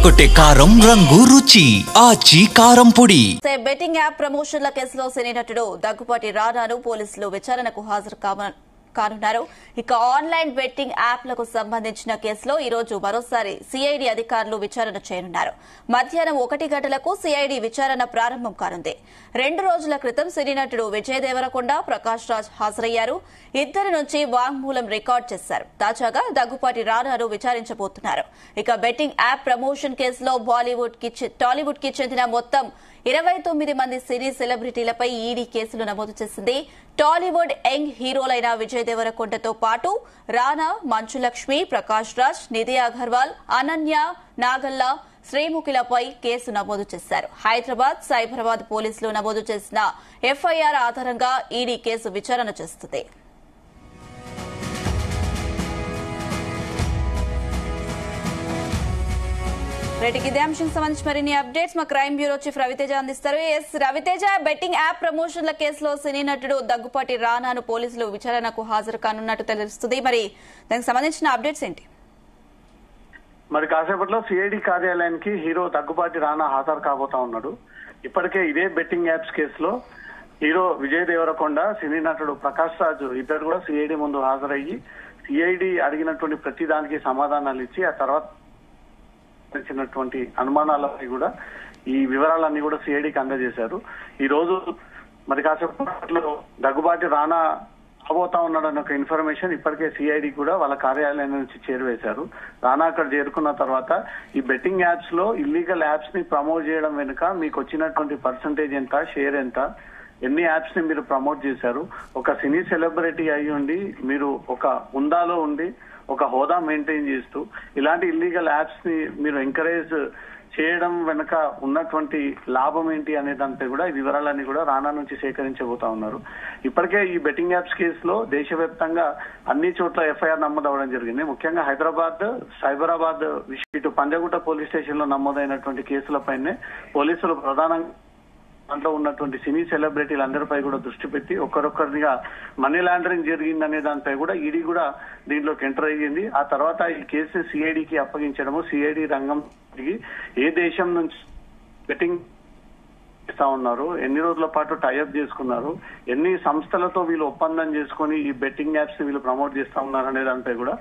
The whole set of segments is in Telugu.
అదరగొట్టే కారం రంగు రుచి ఆచి కారం పొడి. బెట్టింగ్ యాప్ ప్రమోషన్ల కేసులో సినీ నటుడు దగ్గుపాటి రానాను పోలీసులు విచారణకు హాజరు కానున్నారు. ఇక ఆన్లైన్ బెట్టింగ్ యాప్లకు సంబంధించిన కేసులో ఈ రోజు మరోసారి సిఐడి అధికారులు విచారణ చేయనున్నారు. మధ్యాహ్నం 1 గంటలకు సిఐడి విచారణ ప్రారంభం కానుంది. 2 రోజుల క్రితం సినీ నటుడు విజయ్ దేవరకొండ, ప్రకాష్ రాజ్ హాజరయ్యారు. ఇద్దరి నుంచి వాంగ్మూలం రికార్డు చేశారు. తాజాగా దగ్గుపాటి రానాను విచారించబోతున్నారు. ఇక బెట్టింగ్ యాప్ ప్రమోషన్ కేసులో టాలీవుడ్ కి చెందిన మొత్తం 29 మంది సినీ సెలబ్రిటీలపై ఈడీ కేసులు నమోదు చేసింది. టాలీవుడ్ యంగ్ హీరోలైన విజయ్ దేవరకొండతో పాటు రానా, మంచులక్ష్మి, ప్రకాష్ రాజ్, నిధి అగర్వాల్, అనన్య, నాగల్లా, శ్రీముఖిలపై కేసు నమోదు చేశారు. హైదరాబాద్, సైబరాబాద్ పోలీసులు నమోదు చేసిన ఎఫ్ఐఆర్ ఆధారంగా ఈడీ కేసు విచారణ చేస్తుంది. ఇదే అంశం సంబంధించి మరిన్ని అప్డేట్స్ మా క్రైమ్ బ్యూరో చీఫ్ రవితేజ అందిస్తారు. రవితేజ, బెట్టింగ్ యాప్ ప్రమోషన్ల కేసులో సినీ నటుడు దగ్గుపాటి రానాను పోలీసులు విచారణకు హాజరు కానున్నట్టు తెలుస్తుంది. మరి దానికి సంబంధించిన అప్డేట్స్ ఏంటి? మరి కాసేపట్లో సిఐడి కార్యాలయానికి హీరో దగ్గుపాటి రానా హాజరు కాబోతా ఉన్నాడు. ఇప్పటికే ఇదే బెట్టింగ్ యాప్స్ కేసులో హీరో విజయ్ దేవరకొండ, సినీ నటుడు ప్రకాష్ రాజ్ ఇద్దరు కూడా సిఐడి ముందు హాజరయ్యి సిఐడి అడిగినటువంటి ప్రతి దానికి సమాధానాలు ఇచ్చి ఆ తర్వాత అనుమానాలపై కూడా ఈ వివరాలన్నీ కూడా సిఐడికి అందజేశారు. ఈ రోజు మరి కాసేపట్లో దగ్గుబాటి రానా రాబోతా ఉన్నాడన్న ఒక ఇన్ఫర్మేషన్ ఇప్పటికే సిఐడి కూడా వాళ్ళ కార్యాలయం నుంచి చేరువేశారు. రానా అక్కడ చేరుకున్న తర్వాత ఈ బెట్టింగ్ యాప్స్ లో ఇల్లీగల్ యాప్స్ ని ప్రమోట్ చేయడం వెనుక మీకు వచ్చినటువంటి పర్సంటేజ్ ఎంత, షేర్ ఎంత, ఎన్ని యాప్స్ ని మీరు ప్రమోట్ చేశారు, ఒక సినీ సెలబ్రిటీ అయి ఉండి మీరు ఒక హుందాలో ఉండి ఒక హోదా మెయింటైన్ చేస్తూ ఇలాంటి ఇల్లీగల్ యాప్స్ ని మీరు ఎంకరేజ్ చేయడం వెనుక ఉన్నటువంటి లాభం ఏంటి అనే దానిపై కూడా ఈ వివరాలన్నీ కూడా రానా నుంచి సేకరించబోతా ఉన్నారు. ఇప్పటికే ఈ బెట్టింగ్ యాప్స్ కేసులో దేశవ్యాప్తంగా అన్ని చోట్ల ఎఫ్ఐఆర్ నమోదవడం జరిగింది. ముఖ్యంగా హైదరాబాద్, సైబరాబాద్, ఇటు పంజగుట్ట పోలీస్ స్టేషన్ లో నమోదైనటువంటి కేసులపైనే పోలీసులు ప్రధానంగా దాంట్లో ఉన్నటువంటి సినీ సెలబ్రిటీలందరిపై కూడా దృష్టి పెట్టి ఒక్కరొక్కరిగా మనీ లాండరింగ్ జరిగిందనే దానిపై కూడా ఈడీ కూడా దీంట్లోకి ఎంటర్ అయ్యింది. ఆ తర్వాత ఈ కేసు సిఐడికి అప్పగించడము, సిఐడి రంగం ఏ దేశం నుంచి బెట్టింగ్ ఇస్తా ఉన్నారు, ఎన్ని రోజుల పాటు టైఅప్ చేసుకున్నారు, ఎన్ని సంస్థలతో వీళ్ళు ఒప్పందం చేసుకుని ఈ బెట్టింగ్ యాప్స్ ని వీళ్ళు ప్రమోట్ చేస్తా ఉన్నారు అనే దానిపై కూడా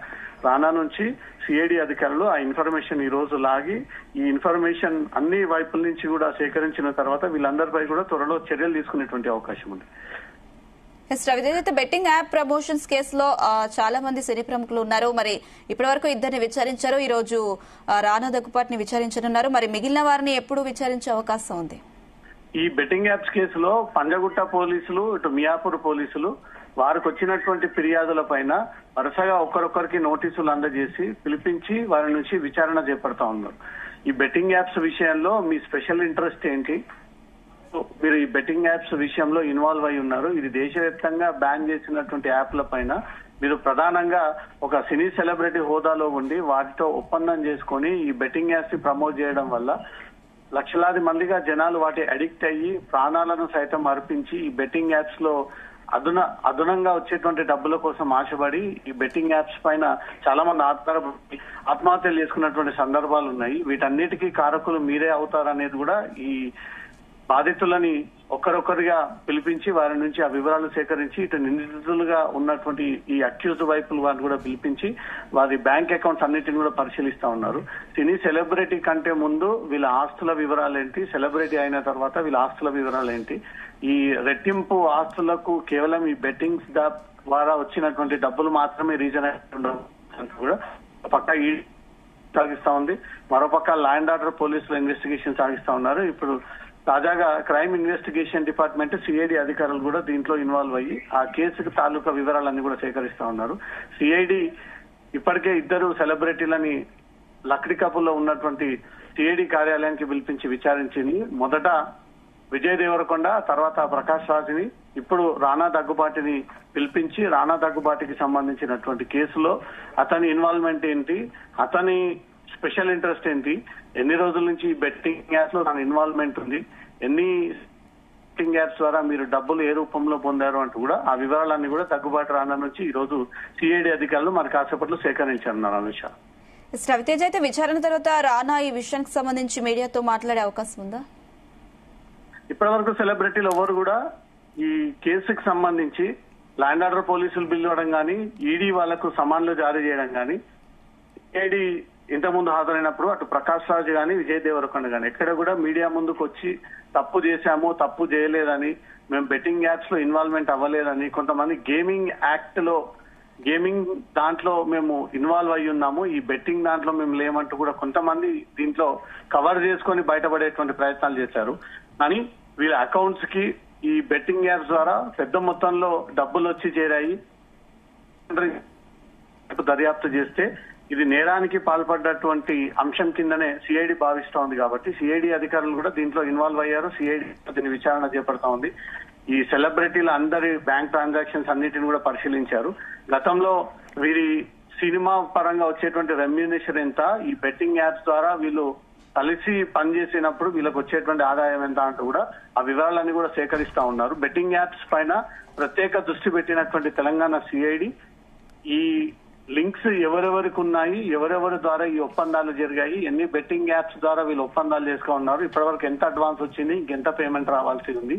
రానా నుంచి సిఐడి అధికారులు ఆ ఇన్ఫర్మేషన్ ఈ రోజు లాగి ఈ ఇన్ఫర్మేషన్ అన్ని వైపుల నుంచి కూడా సేకరించిన తర్వాత వీళ్ళందరిపై కూడా త్వరలో చర్యలు తీసుకునేటువంటి అవకాశం ఉంది. రవితేజ, బెట్టింగ్ యాప్ ప్రమోషన్స్ కేసులో చాలా మంది సినీ ప్రముఖులు ఉన్నారు. మరి ఇప్పటి వరకు ఇద్దరిని విచారించారు. ఈ రోజు రానా, దగ్గుపాటిని విచారించనున్నారు. మరి మిగిలిన వారిని ఎప్పుడు విచారించే అవకాశం ఉంది? ఈ బెట్టింగ్ యాప్స్ కేసులో పంజగుట్ట పోలీసులు, ఇటు మియాపూర్ పోలీసులు వారికి వచ్చినటువంటి ఫిర్యాదుల పైన వరుసగా ఒక్కరొక్కరికి నోటీసులు అందజేసి పిలిపించి వారి నుంచి విచారణ చేపడతా ఉన్నారు. ఈ బెట్టింగ్ యాప్స్ విషయంలో మీ స్పెషల్ ఇంట్రెస్ట్ ఏంటి, మీరు ఈ బెట్టింగ్ యాప్స్ విషయంలో ఇన్వాల్వ్ అయి ఉన్నారు, ఇది దేశవ్యాప్తంగా బ్యాన్ చేసినటువంటి యాప్ల పైన మీరు ప్రధానంగా ఒక సినీ సెలబ్రిటీ హోదాలో ఉండి వాటితో ఒప్పందం చేసుకుని ఈ బెట్టింగ్ యాప్స్ ని ప్రమోట్ చేయడం వల్ల లక్షలాది మందిగా జనాలు వాటి అడిక్ట్ అయ్యి ప్రాణాలను సైతం అర్పించి ఈ బెట్టింగ్ యాప్స్ లో అదనంగా వచ్చేటువంటి డబ్బుల కోసం ఆశపడి ఈ బెట్టింగ్ యాప్స్ పైన చాలా మంది ఆత్మహత్యలు చేసుకున్నటువంటి సందర్భాలు ఉన్నాయి. వీటన్నిటికీ కారకులు మీరే అవుతారనేది కూడా ఈ బాధితులని ఒక్కరొక్కరిగా పిలిపించి వారి నుంచి ఆ వివరాలు సేకరించి ఇటు నిందితులుగా ఉన్నటువంటి ఈ అక్యూజ్డ్ వైపులు వారిని కూడా పిలిపించి వారి బ్యాంక్ అకౌంట్స్ అన్నిటిని కూడా పరిశీలిస్తా ఉన్నారు. సినీ సెలబ్రిటీ కంటే ముందు వీళ్ళ ఆస్తుల వివరాలు ఏంటి, సెలబ్రిటీ అయిన తర్వాత వీళ్ళ ఆస్తుల వివరాలు ఏంటి, ఈ రెట్టింపు ఆస్తులకు కేవలం ఈ బెట్టింగ్స్ ద్వారా వచ్చినటువంటి డబ్బులు మాత్రమే రీజన్ అయి కూడా పక్క సాగిస్తా ఉంది. మరోపక్క లా అండ్ ఆర్డర్ పోలీసులు ఇన్వెస్టిగేషన్ సాగిస్తా ఉన్నారు. ఇప్పుడు తాజాగా క్రైమ్ ఇన్వెస్టిగేషన్ డిపార్ట్మెంట్, సిఐడి అధికారులు కూడా దీంట్లో ఇన్వాల్వ్ అయ్యి ఆ కేసుకు తాలూకా వివరాలన్నీ కూడా సేకరిస్తా ఉన్నారు. సిఐడి ఇప్పటికే ఇద్దరు సెలబ్రిటీలని లక్డికపుల్లో ఉన్నటువంటి సిఐడి కార్యాలయానికి పిలిపించి విచారించింది. మొదట విజయ్ దేవరకొండ, తర్వాత ప్రకాష్ రాజ్ని, ఇప్పుడు రానా దగ్గుబాటిని పిలిపించి రానా దగ్గుబాటికి సంబంధించినటువంటి కేసులో అతని ఇన్వాల్వ్మెంట్ ఏంటి, అతని స్పెషల్ ఇంట్రెస్ట్ ఏంటి, ఎన్ని రోజుల నుంచి బెట్టింగ్ యాప్స్ లో తన ఇన్వాల్వ్మెంట్ ఉంది, ఎన్ని బెట్టింగ్ యాప్స్ ద్వారా మీరు డబ్బులు ఏ రూపంలో పొందారు అంటూ కూడా ఆ వివరాలన్నీ కూడా దగ్గుబాటి రానా నుంచి ఈ రోజు సిఐడి అధికారులు మరి కాసేపట్లో సేకరించారన్నారు. అనుష, రవితేజ అయితే విచారణ తర్వాత రానా ఈ విషయానికి సంబంధించి మీడియాతో మాట్లాడే అవకాశం ఉందా? ఇప్పటి వరకు సెలబ్రిటీలు ఎవరు కూడా ఈ కేసుకు సంబంధించి ల్యాండ్ ఆర్డర్ పోలీసులు బిల్లు ఇవ్వడం కానీ, ఈడీ వాళ్లకు సమన్లు జారీ చేయడం కానీ, ఈడీ ఇంతకుముందు హాజరైనప్పుడు అటు ప్రకాష్ రాజ్ గాని, విజయ్ దేవరకొండ గాని ఎక్కడ కూడా మీడియా ముందుకు వచ్చి తప్పు చేశాము, తప్పు చేయలేదని, మేము బెట్టింగ్ యాప్స్ లో ఇన్వాల్వ్మెంట్ అవ్వలేదని, కొంతమంది గేమింగ్ దాంట్లో మేము ఇన్వాల్వ్ అయ్యి ఉన్నాము, ఈ బెట్టింగ్ దాంట్లో మేము లేమంటూ కూడా కొంతమంది దీంట్లో కవర్ చేసుకొని బయటపడేటువంటి ప్రయత్నాలు చేశారు. కానీ వీళ్ళ అకౌంట్స్ కి ఈ బెట్టింగ్ యాప్స్ ద్వారా పెద్ద మొత్తంలో డబ్బులు వచ్చి చేరాయి. దర్యాప్తు చేస్తే ఇది నేరానికి పాల్పడ్డటువంటి అంశం కిందనే సిఐడి భావిస్తోంది. కాబట్టి సిఐడి అధికారులు కూడా దీంట్లో ఇన్వాల్వ్ అయ్యారు. సిఐడి దీని విచారణ చేపడతా ఉంది. ఈ సెలబ్రిటీల అందరి బ్యాంక్ ట్రాన్సాక్షన్స్ అన్నిటిని కూడా పరిశీలించారు. గతంలో వీరి సినిమా పరంగా వచ్చేటువంటి రెమ్యూనేషన్ ఎంత, ఈ బెట్టింగ్ యాప్స్ ద్వారా వీళ్ళు కలిసి పనిచేసినప్పుడు వీళ్ళకి వచ్చేటువంటి ఆదాయం ఎంత అంటూ కూడా ఆ వివరాలన్నీ కూడా సేకరిస్తా ఉన్నారు. బెట్టింగ్ యాప్స్ పైన ప్రత్యేక దృష్టి పెట్టినటువంటి తెలంగాణ సిఐడి ఈ లింక్స్ ఎవరెవరికి ఉన్నాయి, ఎవరెవరి ద్వారా ఈ ఒప్పందాలు జరిగాయి, ఎన్ని బెట్టింగ్ యాప్స్ ద్వారా వీళ్ళు ఒప్పందాలు చేసుకున్నారు, ఇప్పటివరకు ఎంత అడ్వాన్స్ వచ్చింది, ఇంకెంత పేమెంట్ రావాల్సి ఉంది,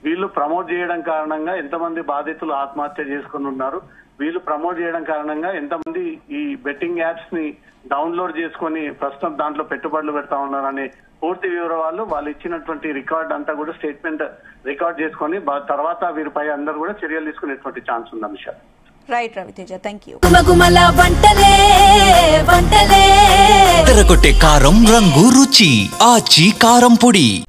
వీళ్ళు ప్రమోట్ చేయడం కారణంగా ఎంతమంది బాధితులు ఆత్మహత్య చేసుకుని ఉన్నారు, వీళ్ళు ప్రమోట్ చేయడం కారణంగా ఎంతమంది ఈ బెట్టింగ్ యాప్స్ ని డౌన్లోడ్ చేసుకుని ప్రస్తుతం దాంట్లో పెట్టుబడులు పెడతా ఉన్నారనే పూర్తి వివరాలు వాళ్ళు ఇచ్చినటువంటి రికార్డ్ అంతా కూడా స్టేట్మెంట్ రికార్డ్ చేసుకుని తర్వాత వీరిపై అందరూ కూడా చర్యలు తీసుకునేటువంటి ఛాన్స్ ఉంది. Amisha right Raviteja, thank you. తెరకొట్టే కారం రంగు రుచి ఆచి కారం పొడి.